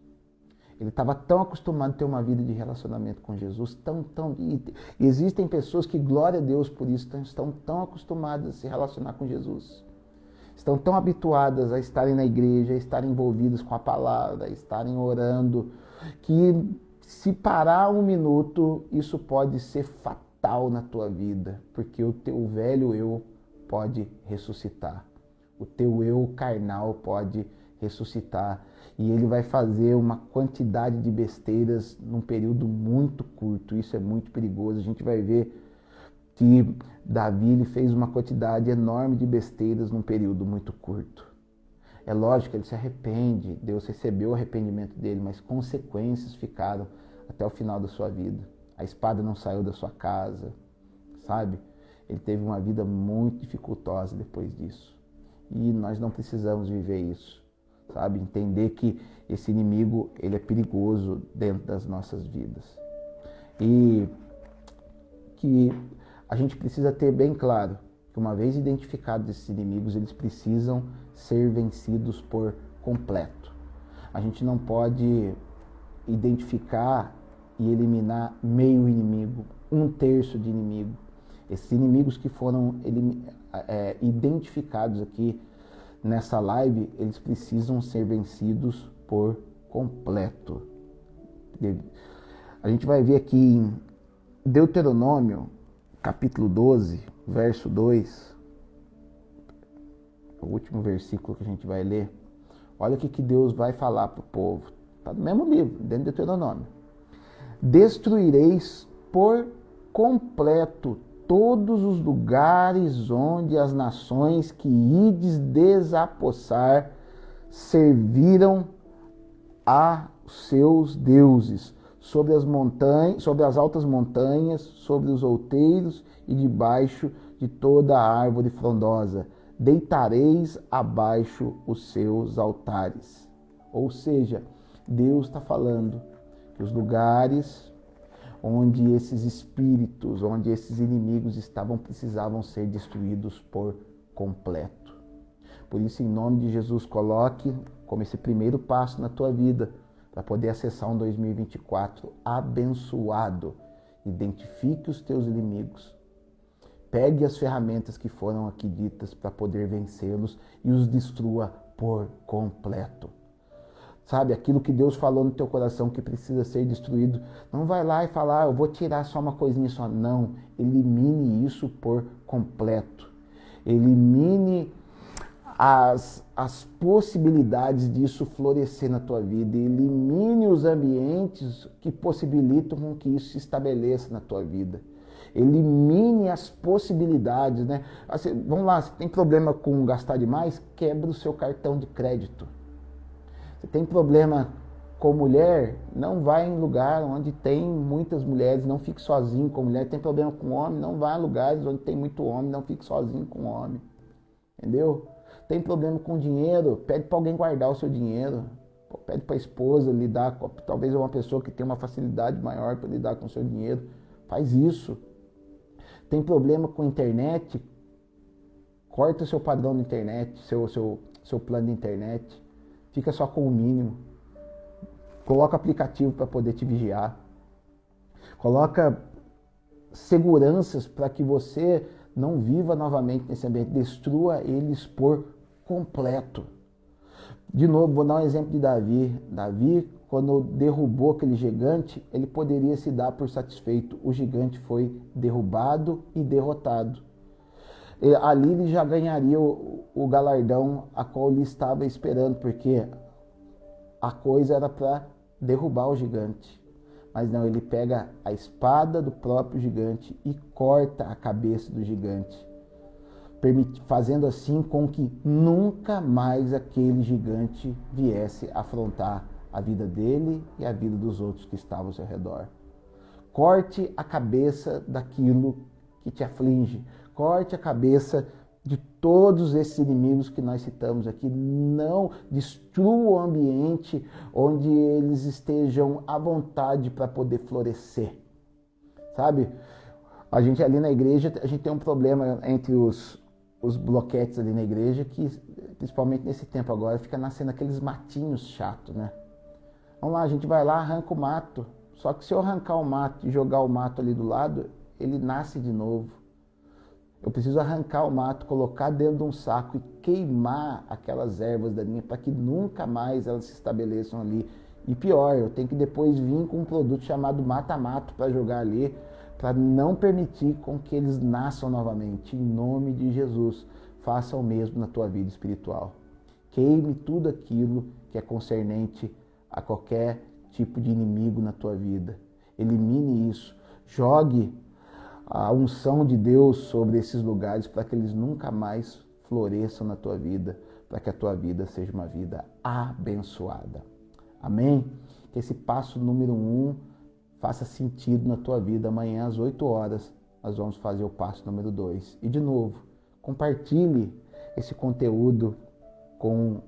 Ele estava tão acostumado a ter uma vida de relacionamento com Jesus, e existem pessoas que, glória a Deus por isso, estão tão acostumadas a se relacionar com Jesus. Estão tão habituadas a estarem na igreja, a estarem envolvidas com a palavra, a estarem orando, que se parar um minuto, isso pode ser fatal na tua vida, porque o teu velho eu pode ressuscitar. O teu eu carnal pode ressuscitar. E ele vai fazer uma quantidade de besteiras num período muito curto. Isso é muito perigoso. A gente vai ver que Davi ele fez uma quantidade enorme de besteiras num período muito curto. É lógico que ele se arrepende, Deus recebeu o arrependimento dele, mas consequências ficaram até o final da sua vida. A espada não saiu da sua casa, sabe? Ele teve uma vida muito dificultosa depois disso. E nós não precisamos viver isso. Sabe, entender que esse inimigo ele é perigoso dentro das nossas vidas e que a gente precisa ter bem claro que uma vez identificados esses inimigos, eles precisam ser vencidos por completo. A gente não pode identificar e eliminar meio inimigo, 1/3 de inimigo. Esses inimigos que foram identificados aqui nessa live, eles precisam ser vencidos por completo. A gente vai ver aqui em Deuteronômio, capítulo 12, verso 2, o último versículo que a gente vai ler. Olha o que Deus vai falar para o povo. Está no mesmo livro, dentro do Deuteronômio. Destruireis por completo todos os lugares onde as nações que ides desapossar serviram a seus deuses, sobre as montanhas, sobre as altas montanhas, sobre os outeiros e debaixo de toda a árvore frondosa. Deitareis abaixo os seus altares. Ou seja, Deus está falando que os lugares onde esses espíritos, onde esses inimigos precisavam ser destruídos por completo. Por isso, em nome de Jesus, coloque como esse primeiro passo na tua vida para poder acessar um 2024 abençoado. Identifique os teus inimigos. Pegue as ferramentas que foram aqui ditas para poder vencê-los e os destrua por completo. Sabe, aquilo que Deus falou no teu coração que precisa ser destruído, não vai lá e falar, eu vou tirar só uma coisinha só. Não, elimine isso por completo. Elimine as possibilidades disso florescer na tua vida. Elimine os ambientes que possibilitam com que isso se estabeleça na tua vida. Elimine as possibilidades, né? Assim, vamos lá, você tem problema com gastar demais? Quebra o seu cartão de crédito. Você tem problema com mulher? Não vai em lugar onde tem muitas mulheres, não fique sozinho com mulher. Tem problema com homem? Não vá em lugares onde tem muito homem, não fique sozinho com homem. Entendeu? Tem problema com dinheiro? Pede para alguém guardar o seu dinheiro. Pede para a esposa lidar com, talvez uma pessoa que tem uma facilidade maior para lidar com o seu dinheiro. Faz isso. Tem problema com internet? Corta o seu padrão de internet, seu plano de internet. Fica só com o mínimo. Coloca aplicativo para poder te vigiar. Coloca seguranças para que você não viva novamente nesse ambiente. Destrua eles por completo. De novo, vou dar um exemplo de Davi. Davi, quando derrubou aquele gigante, ele poderia se dar por satisfeito. O gigante foi derrubado e derrotado. Ali ele já ganharia o galardão a qual ele estava esperando, porque a coisa era para derrubar o gigante. Mas não, ele pega a espada do próprio gigante e corta a cabeça do gigante, fazendo assim com que nunca mais aquele gigante viesse afrontar a vida dele e a vida dos outros que estavam ao seu redor. Corte a cabeça daquilo que te aflige. Corte a cabeça de todos esses inimigos que nós citamos aqui. Não destrua o ambiente onde eles estejam à vontade para poder florescer. Sabe? A gente ali na igreja, a gente tem um problema entre os bloquetes ali na igreja, que principalmente nesse tempo agora, fica nascendo aqueles matinhos chatos, né? Vamos lá, a gente vai lá, arranca o mato. Só que se eu arrancar o mato e jogar o mato ali do lado, ele nasce de novo. Eu preciso arrancar o mato, colocar dentro de um saco e queimar aquelas ervas daninhas para que nunca mais elas se estabeleçam ali. E pior, eu tenho que depois vir com um produto chamado mata-mato para jogar ali, para não permitir com que eles nasçam novamente. Em nome de Jesus, faça o mesmo na tua vida espiritual. Queime tudo aquilo que é concernente a qualquer tipo de inimigo na tua vida. Elimine isso. Jogue a unção de Deus sobre esses lugares para que eles nunca mais floresçam na tua vida, para que a tua vida seja uma vida abençoada. Amém? Que esse passo número 1 faça sentido na tua vida. Amanhã às 8 horas nós vamos fazer o passo número 2. E de novo, compartilhe esse conteúdo com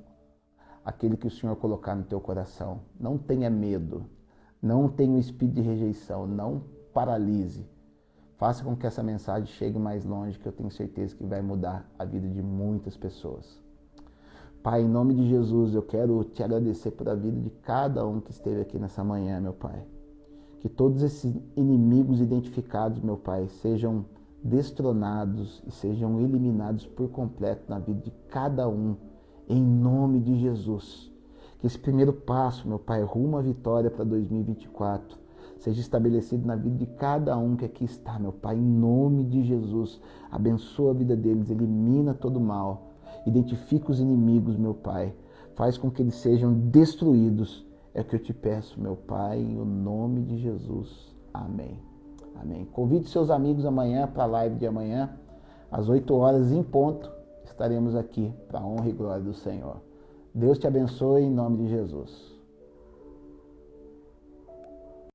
aquele que o Senhor colocar no teu coração. Não tenha medo, não tenha o espírito de rejeição, não paralise. Faça com que essa mensagem chegue mais longe, que eu tenho certeza que vai mudar a vida de muitas pessoas. Pai, em nome de Jesus, eu quero te agradecer pela vida de cada um que esteve aqui nessa manhã, meu Pai. Que todos esses inimigos identificados, meu Pai, sejam destronados e sejam eliminados por completo na vida de cada um, em nome de Jesus. Que esse primeiro passo, meu Pai, rumo à vitória para 2024, seja estabelecido na vida de cada um que aqui está, meu Pai, em nome de Jesus. Abençoa a vida deles, elimina todo o mal, identifica os inimigos, meu Pai, faz com que eles sejam destruídos. É o que eu te peço, meu Pai, em nome de Jesus. Amém. Amém. Convide seus amigos amanhã para a live de amanhã, às 8 horas em ponto, estaremos aqui para a honra e glória do Senhor. Deus te abençoe em nome de Jesus.